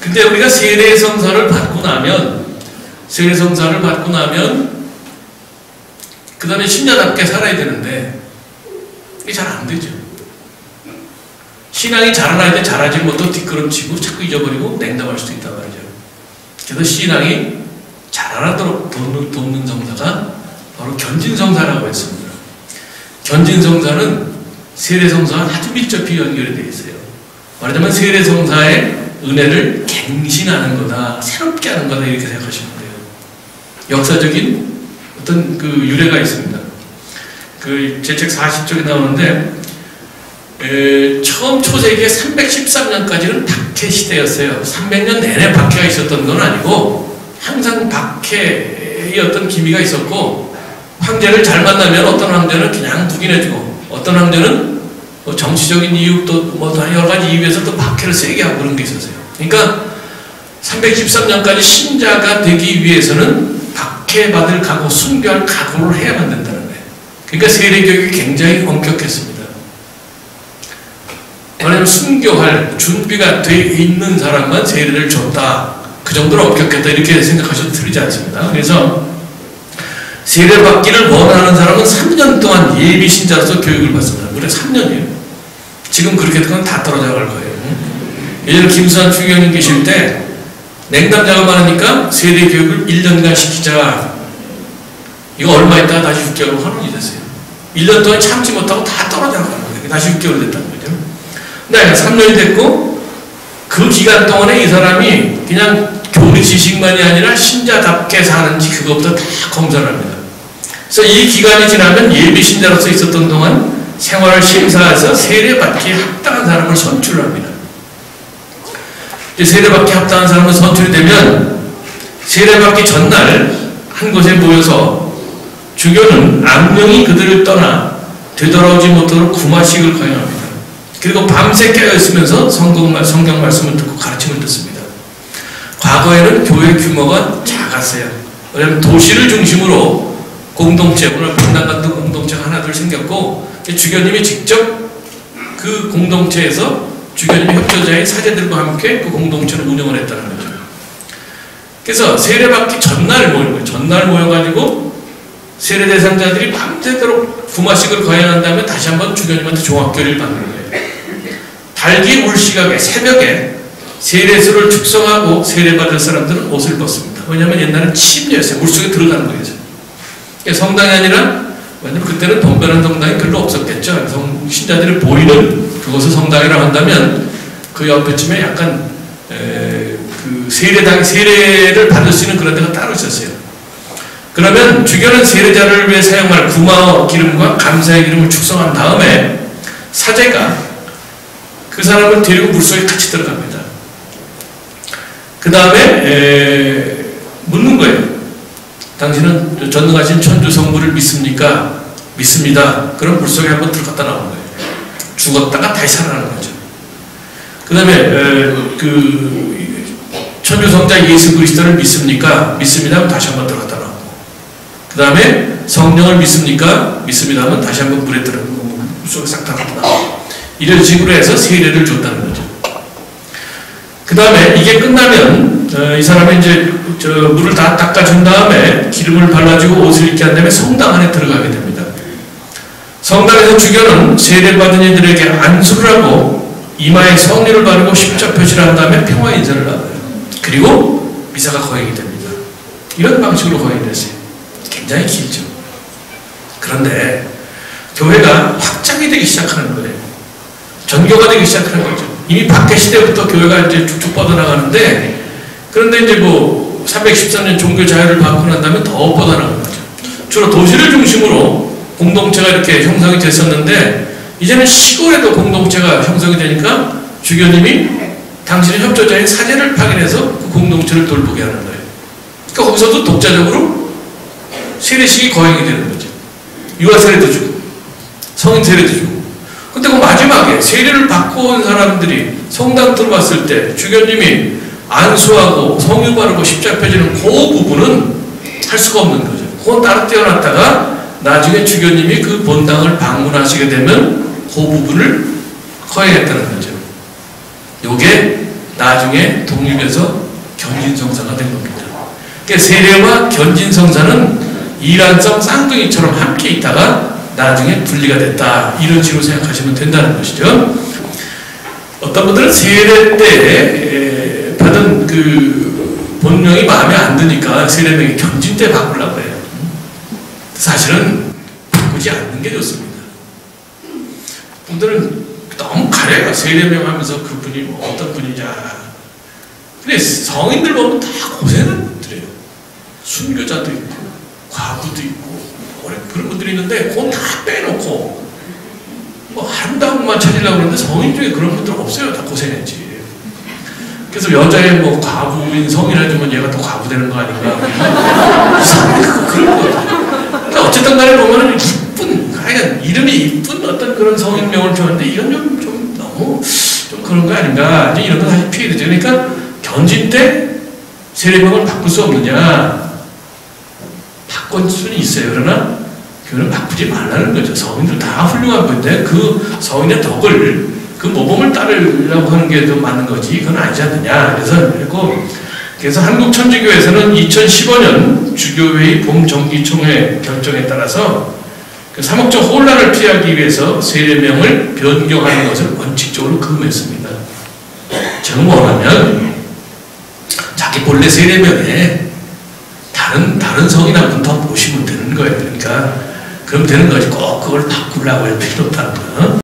근데 우리가 세례성사를 받고 나면 그 다음에 신자답게 살아야 되는데 이게 잘 안 되죠. 신앙이 자라날 때 자라지 못하고 뒷걸음치고 자꾸 잊어버리고 냉담할 수도 있단 말이죠. 그래서 신앙이 자라나도록 돕는 성사가 바로 견진성사라고 했습니다. 견진성사는 세례성사와 아주 밀접히 연결이 되어 있어요. 말하자면 세례성사의 은혜를 갱신하는 거다, 새롭게 하는 거다, 이렇게 생각하시면 돼요. 역사적인 어떤 그 유래가 있습니다. 제 책 40쪽에 나오는데, 처음 초세기에 313년까지는 박해 시대였어요. 300년 내내 박해가 있었던 건 아니고, 항상 박해의 어떤 기미가 있었고, 황제를 잘 만나면 어떤 황제는 그냥 묵인해주고, 어떤 황제는 뭐 정치적인 이유 또 뭐 여러 가지 이유에서 또 박해를 세게 하고 그런 게 있었어요. 그러니까 313년까지 신자가 되기 위해서는 박해받을 각오, 순교할 각오를 해야만 된다는 거예요. 그러니까 세례 교육이 굉장히 엄격했습니다. 왜냐하면 순교할 준비가 돼 있는 사람만 세례를 줬다. 그 정도로 엄격했다. 이렇게 생각하셔도 틀리지 않습니다. 그래서 세례 받기를 원하는 사람은 3년 동안 예비 신자로서 교육을 받습니다. 무려 3년이에요. 지금 그렇게 되면 다 떨어져 갈 거예요. 예전에 김수환 추기경님 계실 때 냉담자가 많으니까 세례 교육을 1년간 시키자. 이거 얼마 있다가 다시 6개월 환원이 됐어요. 1년 동안 참지 못하고 다 떨어져 가는 거예요. 다시 6개월 됐다는 거죠. 네, 3년이 됐고 그 기간 동안에 이 사람이 그냥 교리 지식만이 아니라 신자답게 사는지 그것부터 다 검사를 합니다. 그래서 이 기간이 지나면 예비 신자로서 있었던 동안 생활을 심사해서 세례받기에 합당한 사람을 선출합니다. 세례받기에 합당한 사람을 선출이 되면 세례받기 전날 한 곳에 모여서 주교는 악령이 그들을 떠나 되돌아오지 못하도록 구마식을 거행합니다. 그리고 밤새 깨어있으면서 성경 말씀을 듣고 가르침을 듣습니다. 과거에는 교회 규모가 작았어요. 왜냐하면 도시를 중심으로 공동체, 오늘 분당 같은 공동체가 하나둘 생겼고 주교님이 직접 그 공동체에서 주교님이 협조자인 사제들과 함께 그 공동체를 운영을 했다는 거죠. 그래서 세례받기 전날 모이는 거예요. 전날 모여가지고 세례 대상자들이 밤새도록 구마식을 거행한 다음에 다시 한번 주교님한테 종합교리를 받는 거예요. 달기 울시각에 새벽에 세례수를 축성하고 세례받을 사람들은 옷을 벗습니다. 왜냐하면 옛날엔 침례였어요. 물속에 들어가는 거예요. 성당이 아니라, 왜냐하면 그때는 돈변한 성당이 별로 없었겠죠. 신자들이 보이는 그것을 성당이라고 한다면 그 옆에쯤에 약간 그 세례를 받을 수 있는 그런 데가 따로 있었어요. 그러면 주교는 세례자를 위해 사용할 구마 기름과 감사의 기름을 축성한 다음에 사제가 그 사람을 데리고 물속에 같이 들어갑니다. 그 다음에 묻는 거예요. 당신은 전능하신 천주 성부를 믿습니까? 믿습니다. 그럼 물속에 한번 들어갔다 나오는 거예요. 죽었다가 다시 살아나는 거죠. 그 다음에 그 천주 성자 예수 그리스도를 믿습니까? 믿습니다 하면 다시 한번 들어갔다 나오고, 그 다음에 성령을 믿습니까? 믿습니다 하면 다시 한번 물에 들어가고 물속에 싹 들어갔다 나오고, 이런 식으로 해서 세례를 줬다는 거죠. 그 다음에 이게 끝나면 이 사람이 이제 물을 다 닦아준 다음에 기름을 발라주고 옷을 입게 한 다음에 성당 안에 들어가게 됩니다. 성당에서 주교는 세례받은 이들에게 안수를 하고 이마에 성례를 바르고 십자 표시를 한 다음에 평화 인사를 나눠요. 그리고 미사가 거행이 됩니다. 이런 방식으로 거행이 됐어요. 굉장히 길죠. 그런데 교회가 확장이 되기 시작하는 거예요. 전교가 되기 시작하는 거죠. 이미 박해 시대부터 교회가 이제 쭉쭉 뻗어나가는데, 그런데 이제 뭐 313년 종교 자유를 받고 난 다음에 더 뻗어나가는 거죠. 주로 도시를 중심으로 공동체가 이렇게 형성이 됐었는데, 이제는 시골에도 공동체가 형성이 되니까 주교님이 당신의 협조자인 사제를 파견해서 그 공동체를 돌보게 하는 거예요. 그러니까 거기서도 독자적으로 세례식이 거행이 되는 거죠. 유아 세례도 주고 성인 세례도 주고. 근데 그 마지막에 세례를 받고 온 사람들이 성당 들어왔을 때 주교님이 안수하고 성유 바르고 십자 펴지는 그 부분은 할 수가 없는 거죠. 그건 따로 떼어놨다가 나중에 주교님이 그 본당을 방문하시게 되면 그 부분을 거행했다는 거죠. 요게 나중에 독립해서 견진성사가 된 겁니다. 그러니까 세례와 견진성사는 이란성 쌍둥이처럼 함께 있다가 나중에 분리가 됐다. 이런 식으로 생각하시면 된다는 것이죠. 어떤 분들은 세례 때 받은 그 본명이 마음에 안 드니까 세례명이 견진 때 바꾸려고 해요. 사실은 바꾸지 않는 게 좋습니다. 분들은 너무 가려요. 세례명 하면서 그분이 뭐 어떤 분이냐. 근데 성인들 보면 다 고생하는 분들이에요. 순교자도 있고 과부도 있고 그런 분들이 있는데 그건 다 빼놓고 뭐 아름다움만 찾으려고 그러는데 성인 중에 그런 분들 없어요. 다 고생했지. 그래서 여자의 뭐 과부인 성이라지만 얘가 또 과부 되는 거 아닌가. 그런 거예요. 그러니까 어쨌든 간에 보면은 이쁜, 하여간 이름이 이쁜 어떤 그런 성인명을 줬는데 이건 좀 너무 좀 그런 거 아닌가. 이제 이런 거 사실 피해되죠. 그러니까 견진 때 세례명을 바꿀 수 없느냐. 바꿀 수는 있어요. 그러나 그거는 바꾸지 말라는 거죠. 성인들 다 훌륭한 건데 그 성인의 덕을 그 모범을 따르려고 하는 게 더 맞는 거지 그건 아니지 않느냐. 그래서 한국천주교에서는 2015년 주교회의 봄정기총회 결정에 따라서 그 사목적 혼란을 피하기 위해서 세례명을 변경하는 것을 원칙적으로 금했습니다. 저는 원하면 자기 본래 세례명에 다른 성인 한 분 더 모시면 되는 거예요. 그러니까 그럼 되는 거지 꼭 그걸 바꾸려고 할 필요 없다는 거예요.